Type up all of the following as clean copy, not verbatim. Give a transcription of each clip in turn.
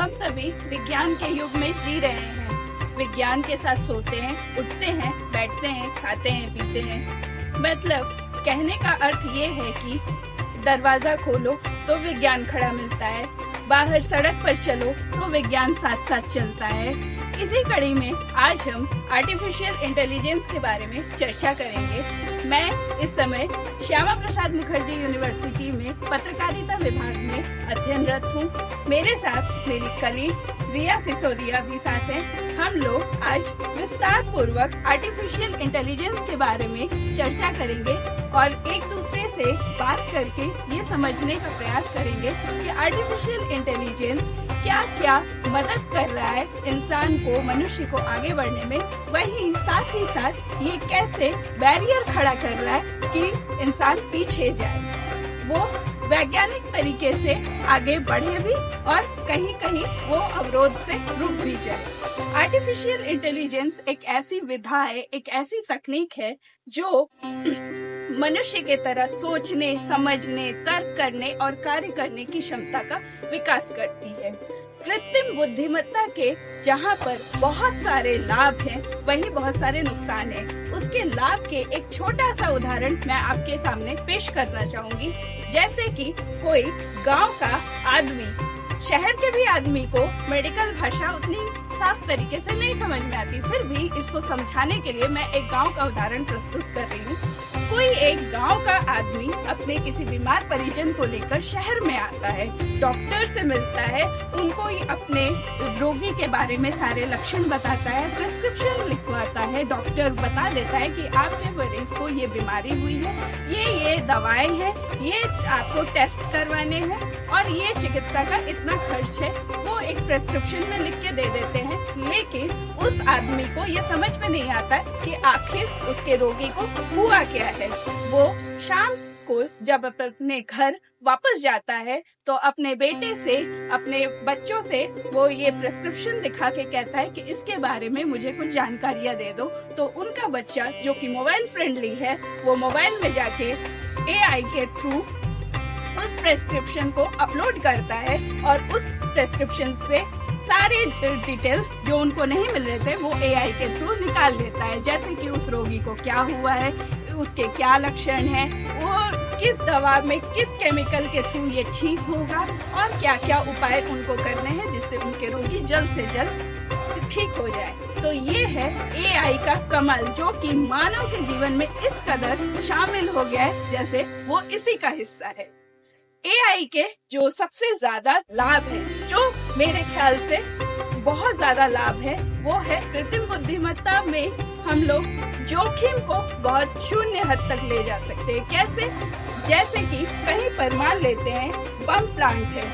हम सभी विज्ञान के युग में जी रहे हैं। विज्ञान के साथ सोते हैं, उठते हैं, बैठते हैं, खाते हैं, पीते हैं। मतलब कहने का अर्थ ये है कि दरवाजा खोलो तो विज्ञान खड़ा मिलता है, बाहर सड़क पर चलो तो विज्ञान साथ साथ चलता है। इसी कड़ी में आज हम आर्टिफिशियल इंटेलिजेंस के बारे में चर्चा करेंगे। मैं इस समय श्यामा प्रसाद मुखर्जी यूनिवर्सिटी में पत्रकारिता विभाग में अध्ययनरत हूँ। मेरे साथ मेरी कलीग रिया सिसोदिया भी साथ हैं। हम लोग आज विस्तार पूर्वक आर्टिफिशियल इंटेलिजेंस के बारे में चर्चा करेंगे और एक दूसरे से बात करके ये समझने का प्रयास करेंगे कि आर्टिफिशियल इंटेलिजेंस क्या क्या मदद कर रहा है इंसान को, मनुष्य को आगे बढ़ने में, वहीं साथ ही साथ ये कैसे बैरियर खड़ा कर रहा है कि इंसान पीछे जाए, वो वैज्ञानिक तरीके से आगे बढ़े भी और कहीं कहीं वो अवरोध से रुक भी जाए। आर्टिफिशियल इंटेलिजेंस एक ऐसी विधा है, एक ऐसी तकनीक है जो मनुष्य के तरह सोचने, समझने, तर्क करने और कार्य करने की क्षमता का विकास करती है। कृत्रिम बुद्धिमत्ता के जहाँ पर बहुत सारे लाभ हैं, वहीं बहुत सारे नुकसान हैं। उसके लाभ के एक छोटा सा उदाहरण मैं आपके सामने पेश करना चाहूंगी। जैसे कि कोई गांव का आदमी, शहर के भी आदमी को मेडिकल भाषा उतनी साफ तरीके से नहीं समझ में आती, फिर भी इसको समझाने के लिए मैं एक गांव का उदाहरण प्रस्तुत कर रही हूँ। कोई एक गांव का आदमी अपने किसी बीमार परिजन को लेकर शहर में आता है, डॉक्टर से मिलता है, उनको अपने रोगी के बारे में सारे लक्षण बताता है, प्रिस्क्रिप्शन लिखवाता है, डॉक्टर बता देता है कि आपके मरीज को ये बीमारी हुई है, ये दवाएं हैं, ये आपको टेस्ट करवाने हैं और ये चिकित्सा का इतना खर्च है, वो एक प्रिस्क्रिप्शन में लिख के दे देते हैं। लेकिन उस आदमी को ये समझ में नहीं आता कि आखिर उसके रोगी को हुआ क्या है। वो शाम को जब अपने घर वापस जाता है तो अपने बेटे से, अपने बच्चों से वो ये प्रिस्क्रिप्शन दिखा के कहता है कि इसके बारे में मुझे कुछ जानकारियां दे दो। तो उनका बच्चा जो कि मोबाइल फ्रेंडली है, वो मोबाइल में जाके AI के थ्रू उस प्रिस्क्रिप्शन को अपलोड करता है और उस प्रिस्क्रिप्शन से सारे डिटेल्स जो उनको नहीं मिल रहे थे वो AI के थ्रू निकाल लेता है। जैसे कि उस रोगी को क्या हुआ है, उसके क्या लक्षण हैं, वो किस दवा में किस केमिकल के थ्रू ये ठीक होगा और क्या क्या उपाय उनको करने हैं जिससे उनके रोगी जल्द से जल्द ठीक हो जाए। तो ये है AI का कमाल, जो कि मानव के जीवन में इस कदर शामिल हो गया है जैसे वो इसी का हिस्सा है। AI के जो सबसे ज्यादा लाभ है, जो मेरे ख्याल से बहुत ज्यादा लाभ है, वो है कृत्रिम बुद्धिमत्ता में हम लोग जोखिम को बहुत शून्य हद तक ले जा सकते हैं। कैसे? जैसे कि कहीं पर मान लेते हैं बम प्लांट है,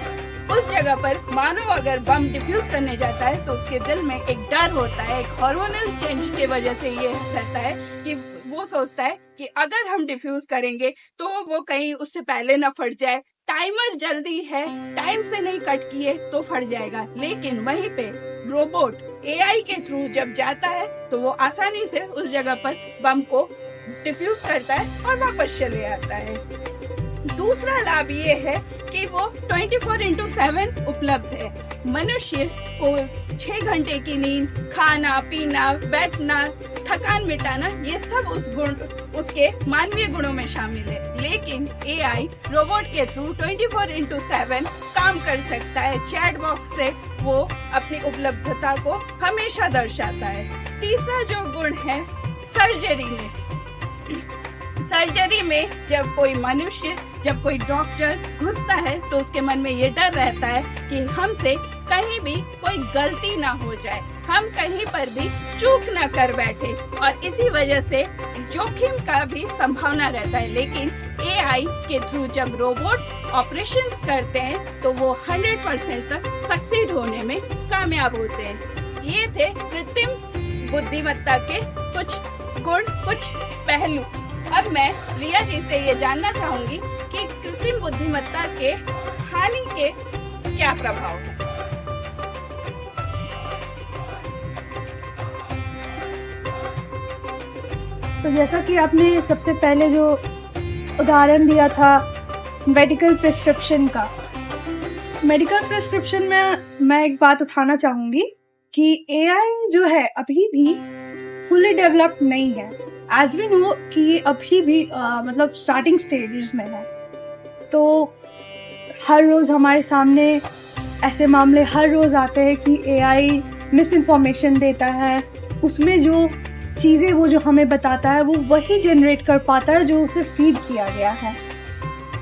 उस जगह पर मानव अगर बम डिफ्यूज करने जाता है तो उसके दिल में एक डर होता है, एक हार्मोनल चेंज की वजह से ये रहता है कि वो सोचता है कि अगर हम डिफ्यूज करेंगे तो वो कहीं उससे पहले न फट जाए, टाइमर जल्दी है, टाइम से नहीं कट किए तो फट जाएगा। लेकिन वहीं पे रोबोट AI के थ्रू जब जाता है तो वो आसानी से उस जगह पर बम को डिफ्यूज करता है और वापस चले आता है। दूसरा लाभ ये है कि वो 24/7 उपलब्ध है। मनुष्य को 6 घंटे की नींद, खाना पीना, बैठना, थकान मिटाना, ये सब उसके मानवीय गुणों में शामिल है। लेकिन AI रोबोट के थ्रू 24/7 काम कर सकता है। चैट बॉक्स से वो अपनी उपलब्धता को हमेशा दर्शाता है। तीसरा जो गुण है सर्जरी में जब कोई मनुष्य, जब कोई डॉक्टर घुसता है तो उसके मन में ये डर रहता है कि हमसे कहीं भी कोई गलती ना हो जाए, हम कहीं पर भी चूक ना कर बैठे, और इसी वजह से जोखिम का भी संभावना रहता है। लेकिन AI के थ्रू जब रोबोट्स ऑपरेशंस करते हैं तो वो 100% तक सक्सीड होने में कामयाब होते हैं। ये थे कृत्रिम बुद्धिमत्ता के कुछ गुण, कुछ पहलू। अब मैं रिया जी से ये जानना चाहूंगी कि कृत्रिम बुद्धिमत्ता के हानि के क्या प्रभाव हैं। तो जैसा कि आपने सबसे पहले जो उदाहरण दिया था मेडिकल प्रिस्क्रिप्शन का, मेडिकल प्रिस्क्रिप्शन में मैं एक बात उठाना चाहूंगी कि एआई जो है अभी भी फुली डेवलप्ड नहीं है। एज वी नो कि ये अभी भी मतलब स्टार्टिंग स्टेजेस में है। तो हर रोज हमारे सामने ऐसे मामले हर रोज आते हैं कि एआई मिस इन्फॉर्मेशन देता है। उसमें जो चीज़ें वो जो हमें बताता है वो वही जनरेट कर पाता है जो उसे फीड किया गया है।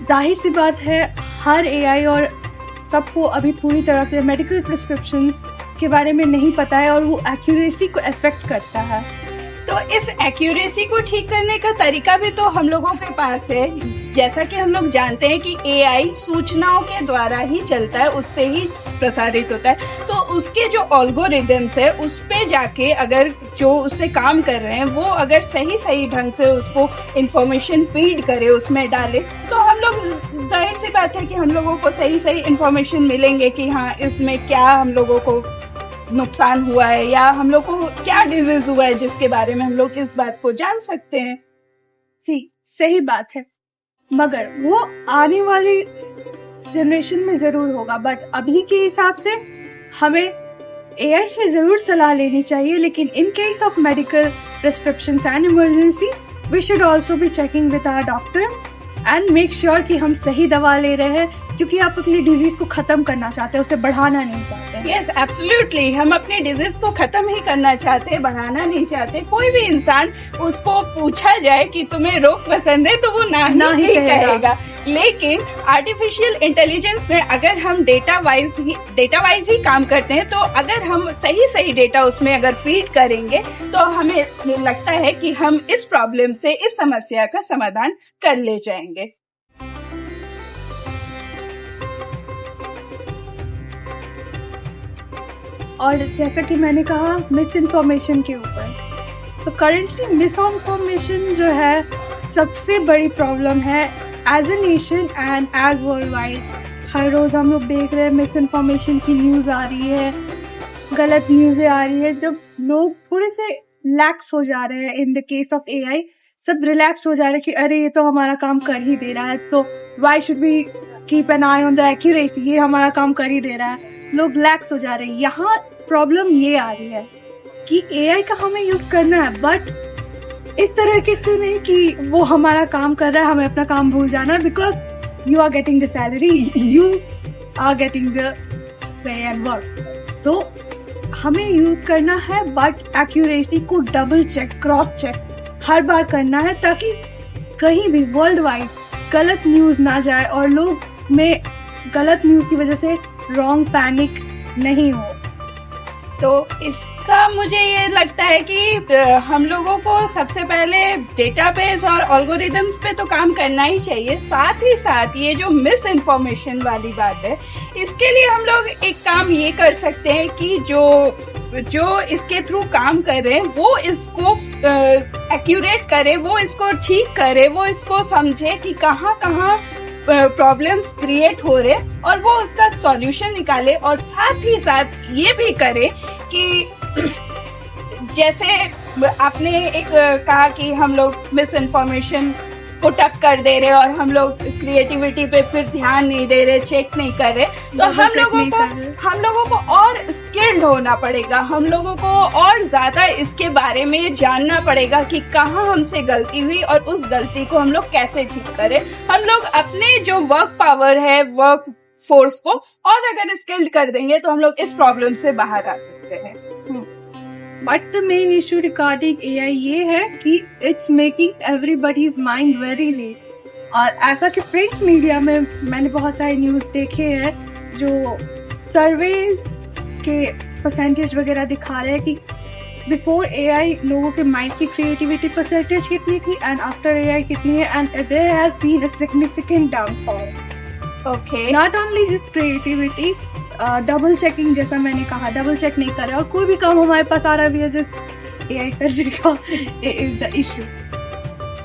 जाहिर सी बात है हर एआई और सबको अभी पूरी तरह से मेडिकल प्रिस्क्रिप्शंस के बारे में नहीं पता है और वो एक्यूरेसी को अफेक्ट करता है। तो इस एक्यूरेसी को ठीक करने का तरीका भी तो हम लोगों के पास है। जैसा कि हम लोग जानते हैं कि एआई सूचनाओं के द्वारा ही चलता है, उससे ही प्रसारित होता है। तो उसके जो एल्गोरिदम्स है उस पे जाके अगर जो उससे काम कर रहे हैं वो अगर सही ढंग से उसको इंफॉर्मेशन फीड करे, उसमें डाले, तो हम लोग जाहिर सी बात है कि हम लोगों को सही इंफॉर्मेशन मिलेंगे कि हाँ इसमें क्या हम लोगों को नुकसान हुआ है या हम लोग को क्या डिजीज हुआ है, जिसके बारे में हम लोग इस बात को जान सकते हैं। जी सही बात है, मगर वो आने वाली जनरेशन में जरूर होगा। बट अभी के हिसाब से हमें एआई से जरूर सलाह लेनी चाहिए। लेकिन in case of medical prescriptions and emergency we should also be checking with our doctor and make sure कि हम सही दवा ले रहे हैं, क्योंकि आप अपनी डिजीज को खत्म करना चाहते हैं, उसे बढ़ाना नहीं चाहते। यस एब्सोल्युटली, हम अपनी डिजीज को खत्म ही करना चाहते हैं, बढ़ाना नहीं चाहते। कोई भी इंसान उसको पूछा जाए कि तुम्हें रोग पसंद है तो वो ना ही कहेगा। लेकिन आर्टिफिशियल इंटेलिजेंस में अगर हम डेटा वाइज ही काम करते हैं, तो अगर हम सही डेटा उसमें अगर फीड करेंगे तो हमें लगता है कि हम इस प्रॉब्लम से, इस समस्या का समाधान कर ले जाएंगे। और जैसा कि मैंने कहा मिस इन्फॉर्मेशन के ऊपर, सो करेंटली मिस इन्फॉर्मेशन जो है सबसे बड़ी प्रॉब्लम है as a nation and as worldwide. हर रोज़ हम लोग देख रहे हैं मिस इन्फॉर्मेशन की न्यूज़ आ रही है, गलत न्यूज़ें आ रही है। जब लोग थोड़े से लैक्स हो जा रहे हैं, in the case of AI सब रिलैक्स्ड हो जा रहे हैं कि अरे ये तो हमारा काम कर ही दे रहा है, so why should we keep an eye on the accuracy, ये हमारा काम कर ही दे रहा है, लोग लैक्स हो जा रहे हैं। यहाँ प्रॉब्लम ये आ रही है कि एआई का हमें यूज करना है, बट इस तरह से नहीं कि वो हमारा काम कर रहा है, हमें अपना काम भूल जाना। Because you are getting the salary, you are getting the pay and work. तो हमें यूज करना है, बट एक्यूरेसी को डबल चेक, क्रॉस चेक हर बार करना है, ताकि कहीं भी वर्ल्ड वाइड गलत न्यूज ना जाए और लोग में गलत न्यूज की वजह से रॉन्ग पैनिक नहीं हो। तो इसका मुझे ये लगता है कि हम लोगों को सबसे पहले डेटाबेस और एल्गोरिदम्स पे तो काम करना ही चाहिए। साथ ही साथ ये जो मिस इन्फॉर्मेशन वाली बात है, इसके लिए हम लोग एक काम ये कर सकते हैं कि जो इसके थ्रू काम कर रहे हैं वो इसको एक्यूरेट करे, वो इसको ठीक करे, वो इसको समझे कि कहाँ प्रॉब्लम्स क्रिएट हो रहे और वो उसका सॉल्यूशन निकाले। और साथ ही साथ ये भी करे कि जैसे आपने एक कहा कि हम लोग मिस इन्फॉर्मेशन पुट अप कर दे रहे और हम लोग क्रिएटिविटी पे फिर ध्यान नहीं दे रहे, चेक नहीं कर रहे, तो हम लोगों को और स्किल्ड होना पड़ेगा, हम लोगों को और ज्यादा इसके बारे में जानना पड़ेगा कि कहाँ हमसे गलती हुई और उस गलती को हम लोग कैसे ठीक करें। हम लोग अपने जो वर्क पावर है, वर्क फोर्स को और अगर स्किल्ड कर देंगे तो हम लोग इस प्रॉब्लम से बाहर आ सकते हैं। But the main issue regarding AI ये है कि it's making everybody's mind very lazy. और ऐसा कि प्रिंट मीडिया में मैंने बहुत सारे न्यूज़ देखे हैं जो सर्वे के परसेंटेज वगैरह दिखा रहे हैं कि बिफोर एआई लोगों के माइंड की क्रिएटिविटी परसेंटेज कितनी थी एंड आफ्टर एआई कितनी है, and there has been a significant downfall. Okay, not only just creativity, double checking, जैसा मैंने कहा डबल चेक नहीं कर रहा और कोई भी काम हमारे पास आ रहा है जस्ट एआई कर देगा, इज द इशू।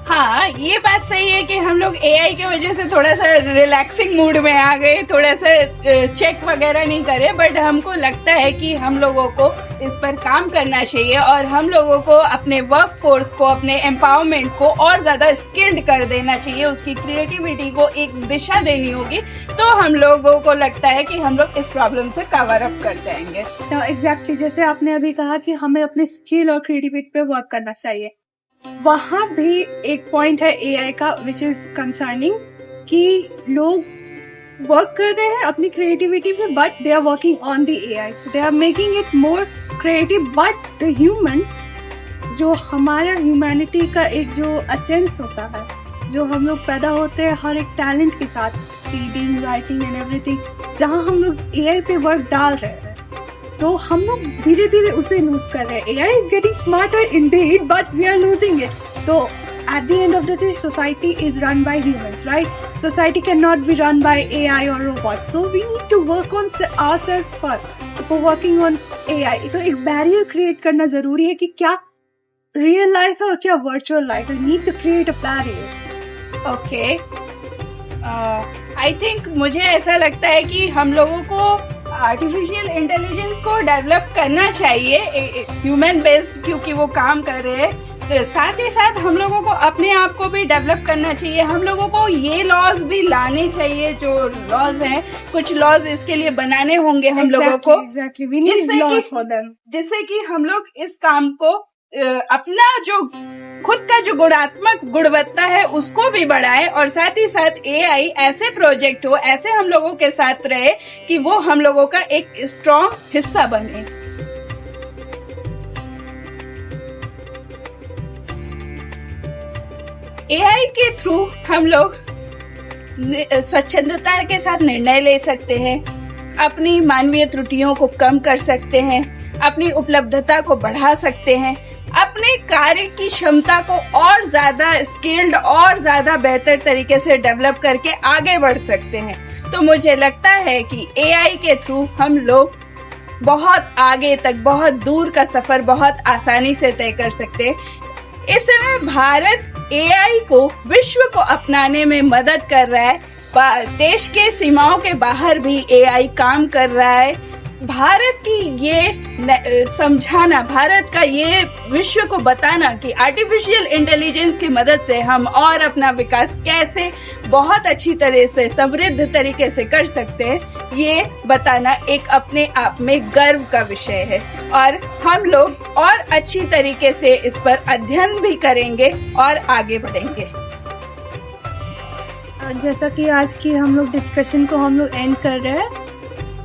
हाँ, ये बात सही है कि हम लोग एआई की वजह से थोड़ा सा रिलैक्सिंग मूड में आ गए, थोड़ा सा चेक वगैरह नहीं करे, बट हमको लगता है कि हम लोगों को इस पर काम करना चाहिए और हम लोगों को अपने वर्क फोर्स को, अपने एम्पावरमेंट को और ज्यादा स्किल्ड कर देना चाहिए, उसकी क्रिएटिविटी को एक दिशा देनी होगी, तो हम लोगों को लगता है कि हम लोग इस प्रॉब्लम से कवर अप कर जाएंगे। तो एग्जैक्टली जैसे आपने अभी कहा कि हमें अपने स्किल और क्रिएटिविटी पे वर्क करना चाहिए, वहाँ भी एक पॉइंट है एआई का विच इज कंसर्निंग कि लोग वर्क कर रहे हैं अपनी क्रिएटिविटी पे, but they are working on the AI, so they are making it more creative, but the human, जो हमारा ह्यूमैनिटी का एक जो असेंस होता है, जो हम लोग पैदा होते हैं हर एक टैलेंट के साथ, रीडिंग, राइटिंग एंड एवरीथिंग, जहाँ हम लोग एआई पे वर्क डाल रहे हैं, तो हम लोग धीरे धीरे उसे लूज कर रहे हैं। AI is getting smarter indeed, but we are losing it. तो at the end of the day, society is run by humans, right? Society cannot be run by AI or robots. So we need to work on ourselves first before working on AI. तो एक barrier create करना जरूरी है कि क्या real life है और क्या वर्चुअल लाइफ है। We need to create a barrier. Okay, I think मुझे ऐसा लगता है कि हम लोगों को आर्टिफिशियल इंटेलिजेंस को डेवलप करना चाहिए, ह्यूमन बेस्ड, क्योंकि वो काम कर रहे हैं। साथ ही साथ हम लोगों को अपने आप को भी डेवलप करना चाहिए। हम लोगों को ये लॉज भी लाने चाहिए, जो लॉज हैं, कुछ लॉज इसके लिए बनाने होंगे हम लोगों को, We need laws for them. जिससे कि हम लोग इस काम को अपना जो खुद का जो गुणवत्ता है उसको भी बढ़ाए, और साथ ही साथ एआई ऐसे प्रोजेक्ट हो, ऐसे हम लोगों के साथ रहे कि वो हम लोगों का एक स्ट्रॉन्ग हिस्सा बने। एआई के थ्रू हम लोग स्वच्छंदता के साथ निर्णय ले सकते हैं, अपनी मानवीय त्रुटियों को कम कर सकते हैं, अपनी उपलब्धता को बढ़ा सकते हैं, अपने कार्य की क्षमता को और ज्यादा स्किल्ड और ज्यादा बेहतर तरीके से डेवलप करके आगे बढ़ सकते हैं। तो मुझे लगता है कि एआई के थ्रू हम लोग बहुत आगे तक, बहुत दूर का सफर बहुत आसानी से तय कर सकते हैं। इस समय भारत एआई को विश्व को अपनाने में मदद कर रहा है। देश के सीमाओं के बाहर भी एआई काम कर रहा है। भारत की ये समझाना, भारत का ये विश्व को बताना कि आर्टिफिशियल इंटेलिजेंस की मदद से हम और अपना विकास कैसे बहुत अच्छी तरह से, समृद्ध तरीके से कर सकते हैं, ये बताना एक अपने आप में गर्व का विषय है। और हम लोग और अच्छी तरीके से इस पर अध्ययन भी करेंगे और आगे बढ़ेंगे। जैसा कि आज की हम लोग डिस्कशन को हम लोग एंड कर रहे हैं,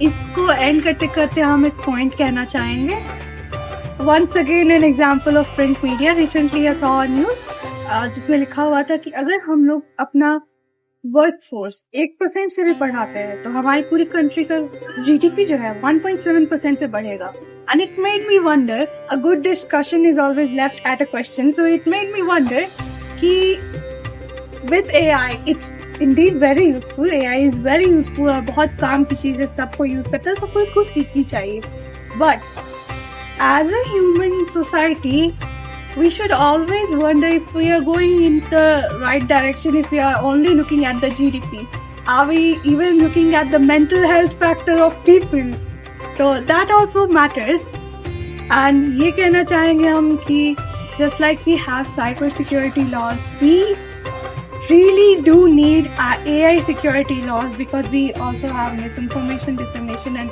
इसको एंड करते करते हम एक पॉइंट कहना चाहेंगे। Once again an example of print media, recently I saw a news जिसमें लिखा हुआ था कि अगर हम लोग अपना वर्क फोर्स 1% से भी बढ़ाते हैं तो हमारी पूरी कंट्री का जीडीपी जो है 1.7% से बढ़ेगा। And it made me wonder, a good discussion is always left at a question, so it made me wonder कि with AI it's indeed very useful, AI is very useful और बहुत काम की चीजें सबको यूज करता है, सबको कुछ सीखनी चाहिए। But as a human society, we should always wonder if we are going in the right direction, if we are only looking at the GDP. Are we even looking at the mental health factor of people? So that also matters. And ये कहना चाहेंगे हम कि just like we have cyber security laws, we really do need AI security laws because we also have misinformation, defamation and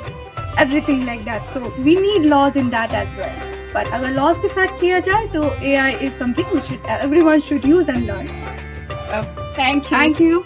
everything like that. So we need laws in that as well. But अगर laws के साथ किया जाए तो AI is something everyone should use and learn. Thank you. Thank you.